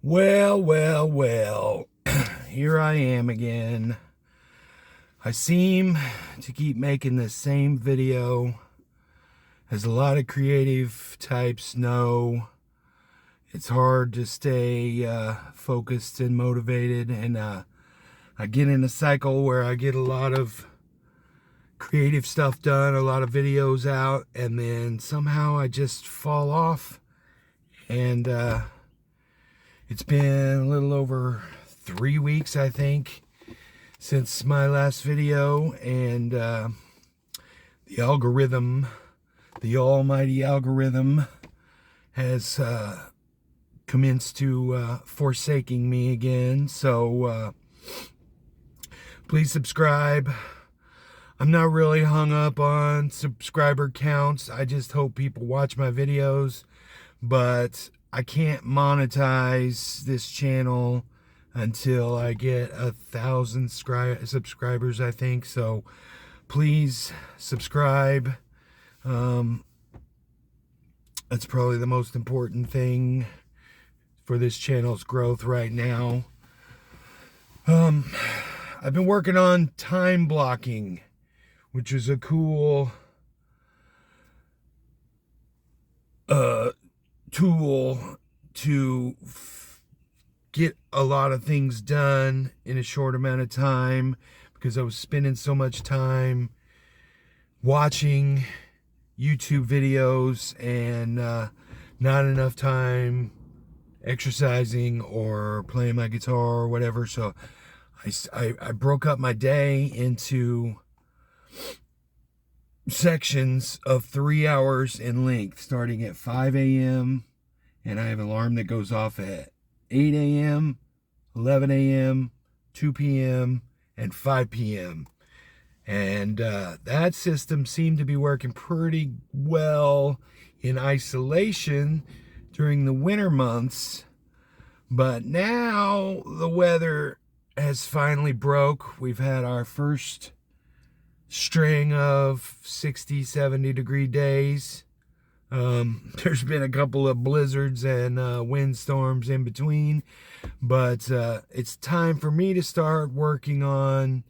Well, here I am again. I seem to keep making the same video. As a lot of creative types know, it's hard to stay focused and motivated, and I get in a cycle where I get a lot of creative stuff done, a lot of videos out, and then somehow I just fall off. And it's been a little over 3 weeks, I think, since my last video, and the algorithm, the almighty algorithm, has commenced to forsaking me again. So please subscribe. I'm not really hung up on subscriber counts. I just hope people watch my videos, but I can't monetize this channel until I get 1,000 subscribers, I think. So please subscribe. That's probably the most important thing for this channel's growth right now. I've been working on time blocking, which is a cool tool to get a lot of things done in a short amount of time, because I was spending so much time watching YouTube videos and not enough time exercising or playing my guitar or whatever. So I broke up my day into sections of 3 hours in length, starting at 5 a.m. and I have an alarm that goes off at 8 a.m., 11 a.m., 2 p.m., and 5 p.m. And that system seemed to be working pretty well in isolation during the winter months. But now the weather has finally broke. We've had our first string of 60, 70 degree days. There's been a couple of blizzards and windstorms in between, but it's time for me to start working on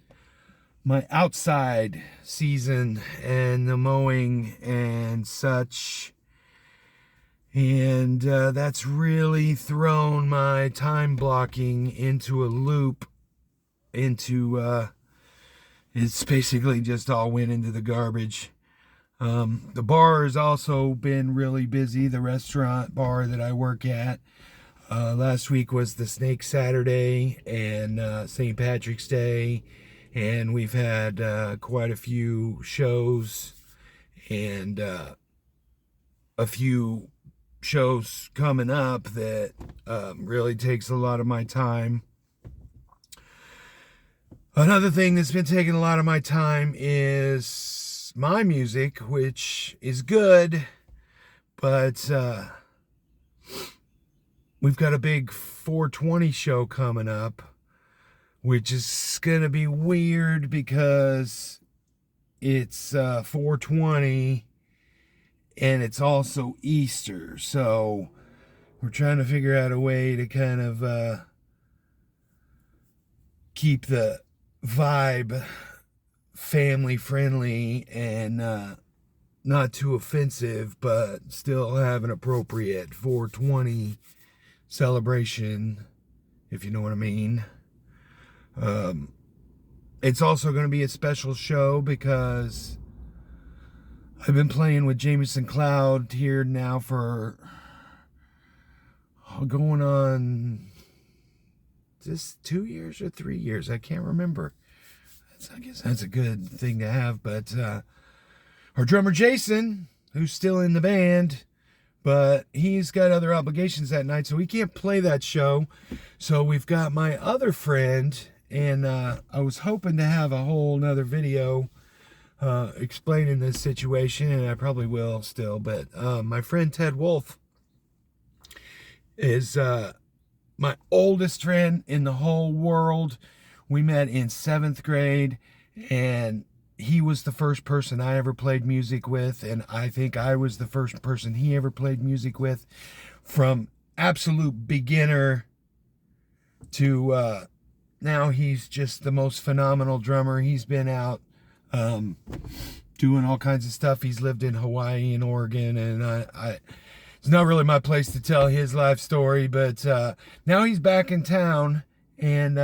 my outside season and the mowing and such. And that's really thrown my time blocking into a loop, it's basically just all went into the garbage. The bar has also been really busy, the restaurant bar that I work at. Last week was the Snake Saturday and St. Patrick's Day, and we've had quite a few shows and a few shows coming up that really takes a lot of my time. Another thing that's been taking a lot of my time is my music, which is good, but we've got a big 420 show coming up, which is gonna be weird because it's 420 and it's also Easter. So we're trying to figure out a way to kind of keep the vibe family friendly and not too offensive, but still have an appropriate 420 celebration, if you know what I mean. It's also going to be a special show because I've been playing with Jamison Cloud here now for going on just 2 years or 3 years. I can't remember. I guess that's a good thing to have. But our drummer Jason, who's still in the band, but he's got other obligations that night, so he can't play that show. So we've got my other friend, and I was hoping to have a whole nother video explaining this situation, and I probably will still. But my friend Ted Wolf is my oldest friend in the whole world. We met in 7th grade, and he was the first person I ever played music with, and I think I was the first person he ever played music with. From absolute beginner to now he's just the most phenomenal drummer. He's been out doing all kinds of stuff. He's lived in Hawaii and Oregon, and it's not really my place to tell his life story, but now he's back in town, and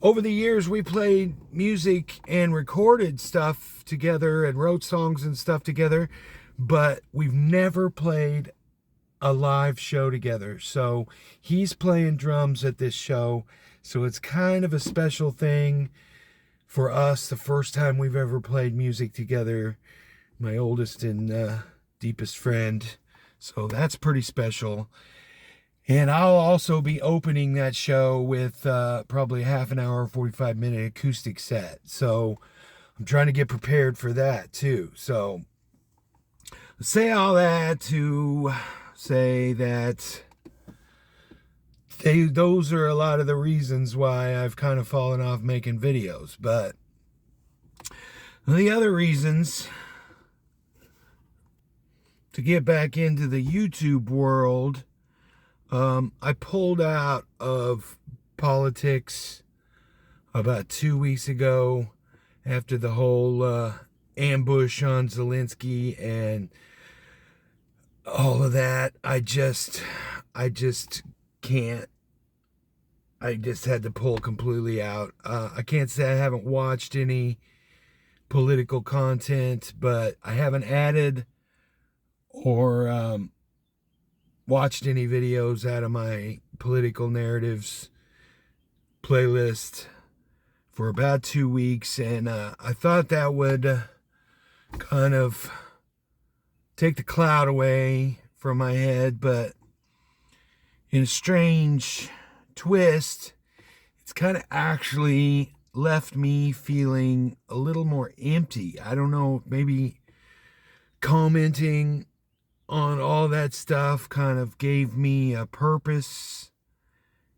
over the years we played music and recorded stuff together and wrote songs and stuff together, but we've never played a live show together. So he's playing drums at this show, so it's kind of a special thing for us, the first time we've ever played music together, my oldest and deepest friend. So that's pretty special. And I'll also be opening that show with probably a half an hour, 45-minute acoustic set. So I'm trying to get prepared for that too. So I say all that to say that those are a lot of the reasons why I've kind of fallen off making videos. But the other reasons to get back into the YouTube world, I pulled out of politics about 2 weeks ago after the whole ambush on Zelensky and all of that. I just can't. I just had to pull completely out. I can't say I haven't watched any political content, but I haven't added or watched any videos out of my political narratives playlist for about 2 weeks, and I thought that would kind of take the cloud away from my head, but in a strange twist, it's kind of actually left me feeling a little more empty. I don't know, maybe commenting on all that stuff kind of gave me a purpose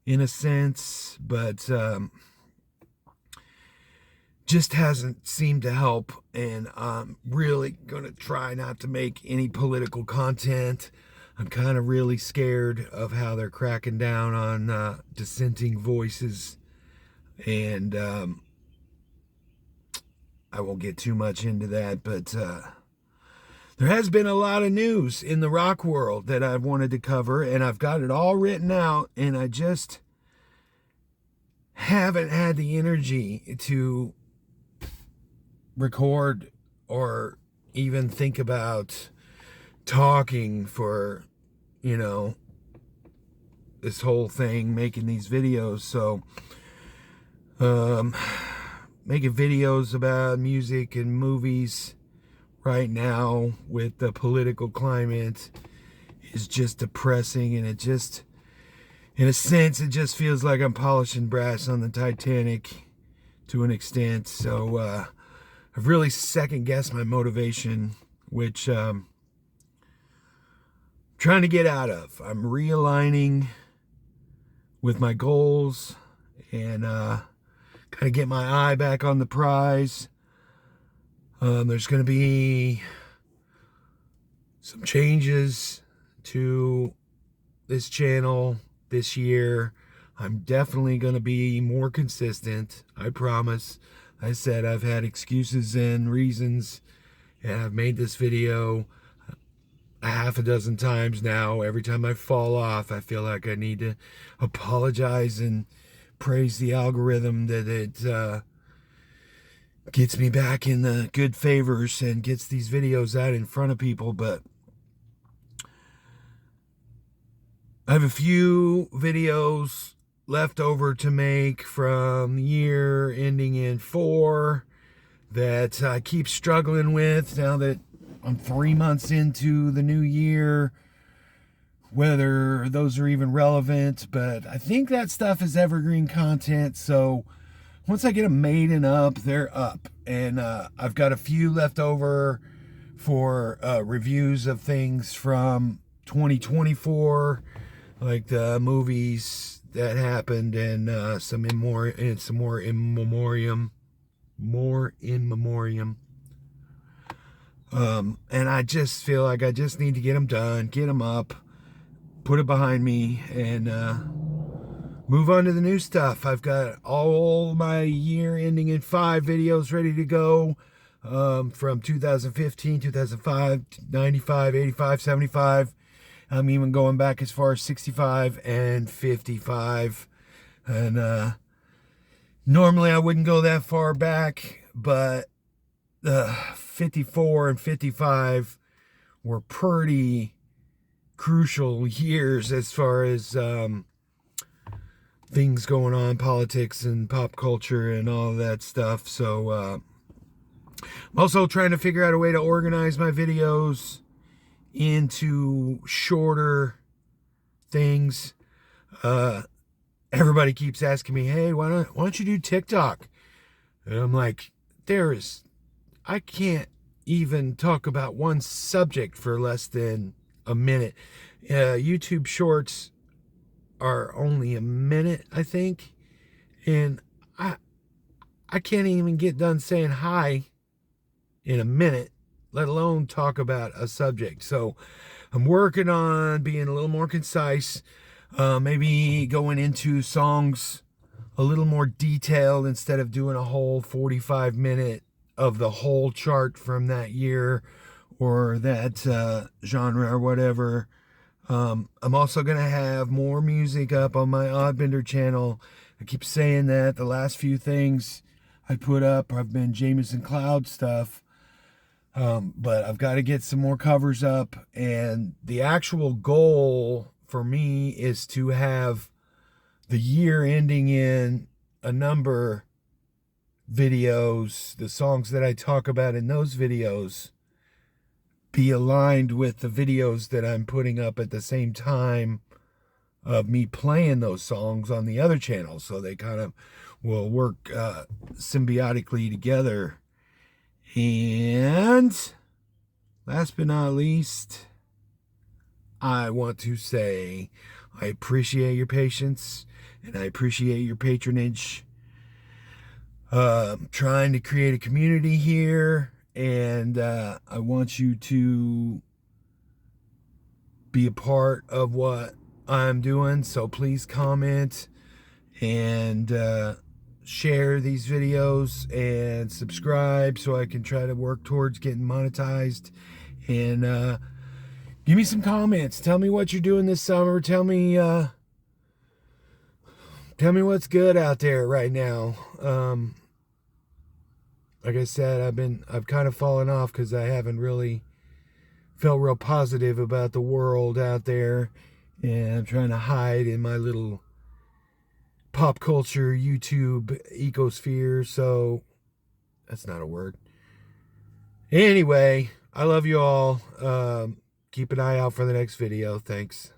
in a sense, but just hasn't seemed to help. And I'm really gonna try not to make any political content. I'm kind of really scared of how they're cracking down on dissenting voices, and I won't get too much into that, but there has been a lot of news in the rock world that I've wanted to cover, and I've got it all written out, and I just haven't had the energy to record or even think about talking for, this whole thing, making these videos. So making videos about music and movies right now with the political climate is just depressing, and it just, in a sense, it just feels like I'm polishing brass on the Titanic to an extent. So I've really second guessed my motivation, which trying to get out of. I'm realigning with my goals and kind of get my eye back on the prize. There's going to be some changes to this channel this year. I'm definitely going to be more consistent, I promise. I said I've had excuses and reasons, and I've made this video a half a dozen times now. Every time I fall off, I feel like I need to apologize and praise the algorithm that it gets me back in the good favors and gets these videos out in front of people. But I have a few videos left over to make from the year ending in 4 that I keep struggling with now that I'm 3 months into the new year, whether those are even relevant. But I think that stuff is evergreen content, so once I get them made and up, they're up. And I've got a few left over for reviews of things from 2024, like the movies that happened, and some more in memoriam. And I just feel like I just need to get them done, get them up, put it behind me, and move on to the new stuff. I've got all my year ending in 5 videos ready to go, from 2015, 2005, 95, 85, 75. I'm even going back as far as 65 and 55. And normally I wouldn't go that far back, but 54 and 55 were pretty crucial years as far as things going on, politics and pop culture and all of that stuff. So I'm also trying to figure out a way to organize my videos into shorter things. Everybody keeps asking me, hey, why don't you do TikTok? And I'm like, I can't even talk about one subject for less than a minute. YouTube shorts are only a minute, I think. And I can't even get done saying hi in a minute, let alone talk about a subject. So I'm working on being a little more concise, maybe going into songs a little more detailed instead of doing a whole 45-minute of the whole chart from that year or that genre or whatever. I'm also going to have more music up on my Oddbender channel. I keep saying that. The last few things I put up have been Jameson Cloud stuff. But I've got to get some more covers up. And the actual goal for me is to have the year ending in a number videos, the songs that I talk about in those videos, be aligned with the videos that I'm putting up at the same time of me playing those songs on the other channel. So they kind of will work symbiotically together. And last but not least, I want to say I appreciate your patience and I appreciate your patronage. I'm trying to create a community here, and I want you to be a part of what I'm doing. So please comment and share these videos and subscribe so I can try to work towards getting monetized. And give me some comments. Tell me what you're doing this summer. Tell me what's good out there right now. Like I said, I've kind of fallen off because I haven't really felt real positive about the world out there, and I'm trying to hide in my little pop culture YouTube ecosphere. So that's not a word. Anyway, I love you all. Keep an eye out for the next video. Thanks.